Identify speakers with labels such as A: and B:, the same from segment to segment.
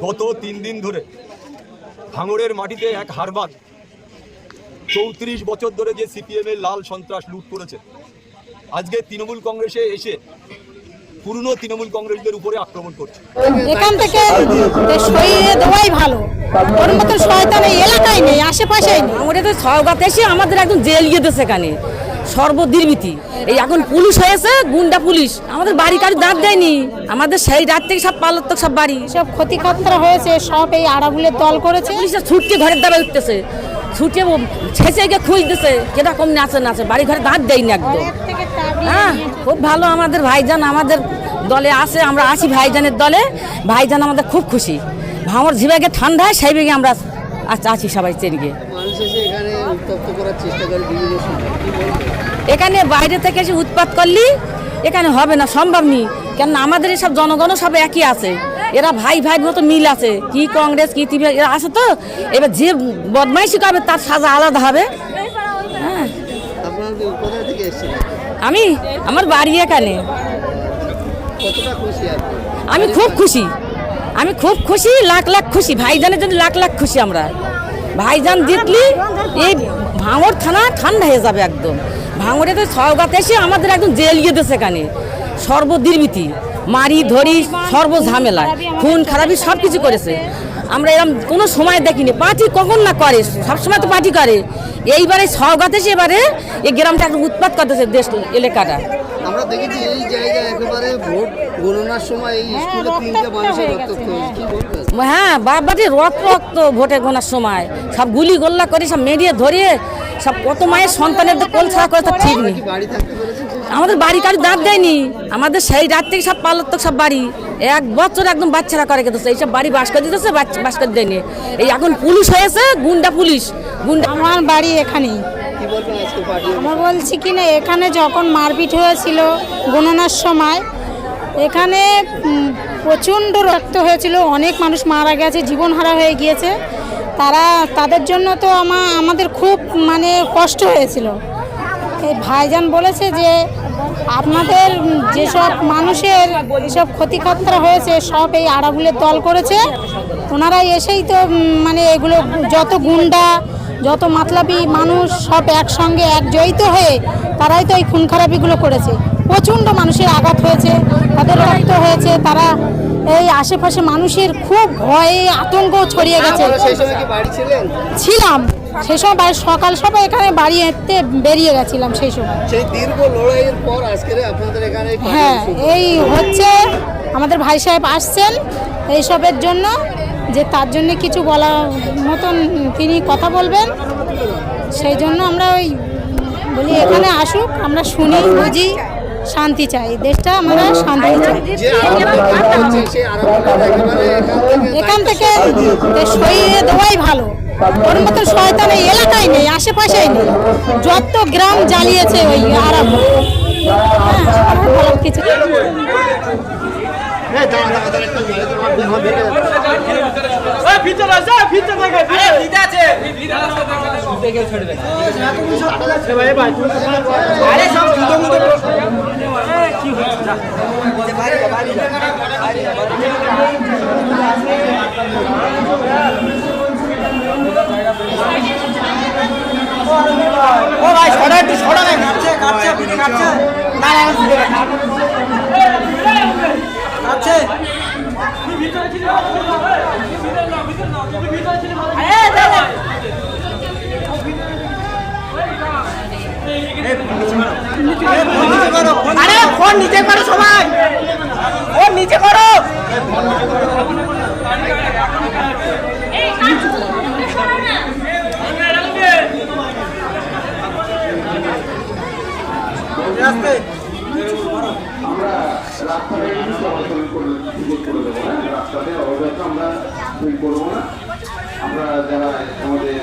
A: গত 3 দিন ধরে ভাঙড়ের মাটিতে এক হারবাদ 34 বছর ধরে যে সিপিএম এর লাল সন্ত্রাস লুট করেছে, আজকে তৃণমূল কংগ্রেসে এসে পুরনো তৃণমূল কংগ্রেসদের উপরে আক্রমণ করছে।
B: এখান থেকে সরিয়ে দেওয়াই ভালো, ওর মতো শয়তান এই এলাকায় নেই, আশেপাশেই নেই।
C: আমাদের তো সওগাত এসে আমাদের একদম জেল গিয়ে দিয়েছে এখানে সর্বদির্বিতি। এই এখন পুলিশ হয়েছে, গুন্ডা পুলিশ, আমাদের বাড়ি কারো দাঁত দেয়নি। আমাদের সেই রাত থেকে সব পালাত্মক সব বাড়ি
B: সব ক্ষতিকর্তা হয়েছে, সব এই আড়াগুলের দল করেছে।
C: পুলিশরা ছুটকে ঘরের দ্বারা উঠতেছে, ছুটে ছেঁচে গিয়ে খুঁজতেছে কিরকম নাচে বাড়ি ঘরে দাঁত দেয়নি একদম। হ্যাঁ, খুব ভালো আমাদের ভাইজান আমাদের দলে আছে, আমরা আছি ভাইজানের দলে। ভাইজান আমাদের খুব খুশি। ভাঙড় ঝিবাগে ঠান্ডা হয় সেই বেগে আমরা আছি সবাই চেরিয়ে। এখানে বাইরে থেকে এসে উৎপাত করলি এখানে হবে না, সম্ভব নেই। কেন আমাদের এসব জনগণ সব একই আছে, এরা ভাই ভাই মতো মিল আছে। কি কংগ্রেস কি টিভি এরা আছে তো, এবার যে বদমাইশি করবে তার সাজা আলাদা হবে। হ্যাঁ, আমার বাড়ি এখানে। আমি খুব খুশি, লাখ লাখ খুশি। ভাইজানের জন্য লাখ লাখ খুশি আমরা। ভাইজান জিতলি এই ভাঙড় থানা ঠান্ডা হয়ে যাবে একদম। ভাঙড়ে তো সওগাত এসে আমাদের একদম জেল গিয়ে দিয়েছে এখানে সর্বদির্বিতি, মারি ধরি সর্বঝামেলায়, খুন খারাপি সব কিছু করেছে। আমরা এরকম কোনো সময় দেখিনি। পার্টি কখন না করে, সবসময় তো পার্টি করে। এইবারে সওগাত এসে এবারে এই গ্রামটা একটু উৎপাত করতেছে দেশ এলাকাটা।
D: আমরা দেখেছি এই জায়গায় একেবারে ভোট গণনার সময় এই স্কুলে 3টে মানুষের রক্তাক্ত হয়েছে। কি বলবেন?
C: হ্যাঁ, বাবাটি রক্ত ভোটে গোনার সময় সব গুলি গোল্লা করে সব মেরিয়ে ধরিয়ে সব কত মায়ের সন্তানের কোল ছাড়া করে তার ঠিক নেই। আমাদের বাড়ি কারো দাঁত দেয়নি। আমাদের সেই রাত থেকে সব পালাত্মক সব বাড়ি 1 বছর একদম বাচ্চারা করে গেছে। এইসব বাড়ি বাস করে দিতেছে, বাস করে দেয়নি। এই এখন পুলিশ হয়েছে, গুন্ডা পুলিশ।
B: আমার বাড়ি এখানেই। আমার বলছি কি না, এখানে যখন মারপিট হয়েছিল গণনার সময় এখানে প্রচণ্ড রক্ত হয়েছিল, অনেক মানুষ মারা গেছে, জীবনহারা হয়ে গিয়েছে। তাদের জন্য তো আমাদের খুব কষ্ট হয়েছিল। এই ভাইজান বলেছে যে আপনাদের যেসব মানুষের যেসব ক্ষতিকর্তা হয়েছে সব এই আড়াগুলের দল করেছে। ওনারা এসেই তো এগুলো যত গুন্ডা যত মাতলাবি মানুষ সব একসঙ্গে একজড়িত হয়ে তারাই তো এই খুন খারাপিগুলো করেছে। প্রচণ্ড মানুষের আঘাত হয়েছে, তাদের রক্ত হয়েছে। তারা এই আশেপাশে মানুষের খুব ভয়ে আতঙ্ক ছড়িয়ে গেছে। ছিলাম সেই সময় সকাল সবাই এখানে বাড়িতে বেরিয়ে গেছিলাম সেই সময়।
D: সেই দীর্ঘ লড়াইয়ের পর আজকে আপনাদের এখানে
B: হ্যাঁ, এই হচ্ছে আমাদের ভাই সাহেব আসছেন এইসবের জন্য, যে তার জন্য কিছু বলার মতন তিনি কথা বলবেন। সেই জন্য আমরা বলি এখানে আসুক, আমরা শুনি বুঝি, শান্তি চাই, দেশটা আমরা শান্তি চাই। এখান থেকে সরিয়ে দেওয়াই ভালো, ওর মতো শয়তান এই এলাকায় নেই, আশেপাশেই নেই। যত গ্রাম জ্বালিয়েছে ওই আরব কিছু
E: আরে ফোন নিচে করো, সবাই ফোন নিচে করো।
F: আমরা যারা আমাদের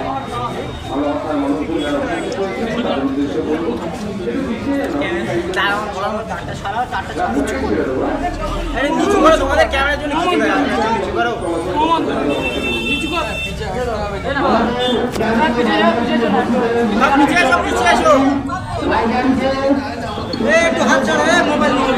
E: তোমাদের ক্যামেরার জন্য একটু হাত ছাড়ো, মোবাইল নিয়ে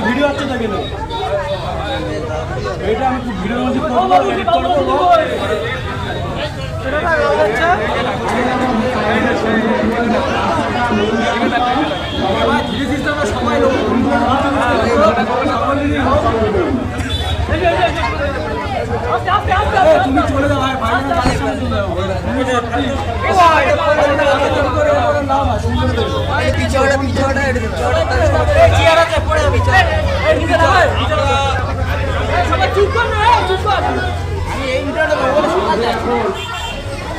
G: ভিডিও হচ্ছে না কেন এটা আমি ভিডিওর মধ্যে করবো এডিট করবো সবাই লোক তুমি চলে যাও ভাই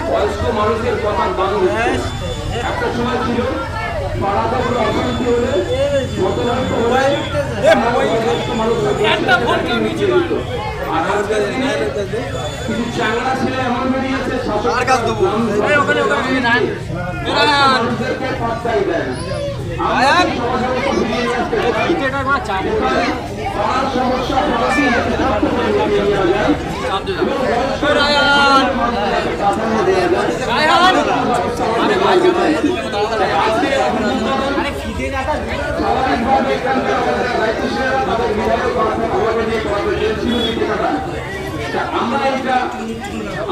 F: বয়স্ক মানুষের কথা বাংলাদেশ একটা সময় ছিল পাড়াটা পুরো অশান্তি হলে আর আজকের দিনে কিছু চাংড়া ছেলে এমন বেরিয়েছে মানুষদেরকে পাত্তাই দেয় আমরা এটা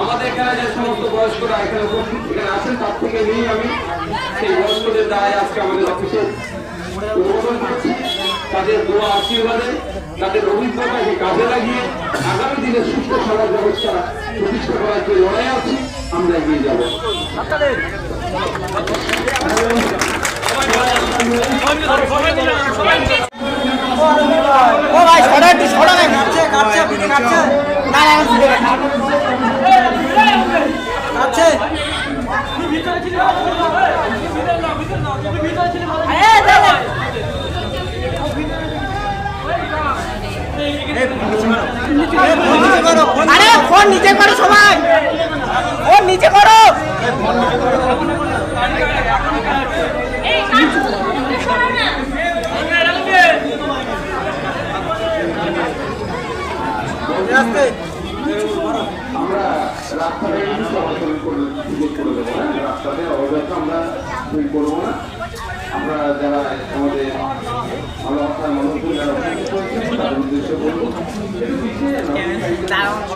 F: আমাদের এখানে যে সমস্ত বয়স্করা এখানে উপস্থিত এখানে আছেন তার থেকে নিয়ে আমি সেই বয়স্কদের দায় আজকে আমাদের অফিসে উদ্বোধন করছি। তাদের দোয়া আশীর্বাদে তাদের অভিজ্ঞতাকে কাজে লাগিয়ে আগামী দিনে সুস্থ সমাজ ব্যবস্থা প্রতিষ্ঠা করার যে লড়াই আছি আমরা এগিয়ে যাব।
E: ও ভাই সরা একটু সরা না কাটছে কাটছে পিঠে কাটছে না না কাটছে ভিতরে ছিল ভিতরে ছিল আরে ফোন নিচে করো সবাই ফোন নিচে করো
F: আমরা রাস্তাতে চলাচল করে দেবো না, রাস্তাতে অযথা আমরা করবো না। আমরা যারা আমাদের ভালোবাসার মানুষজন যারা তাদের উদ্দেশ্য করবো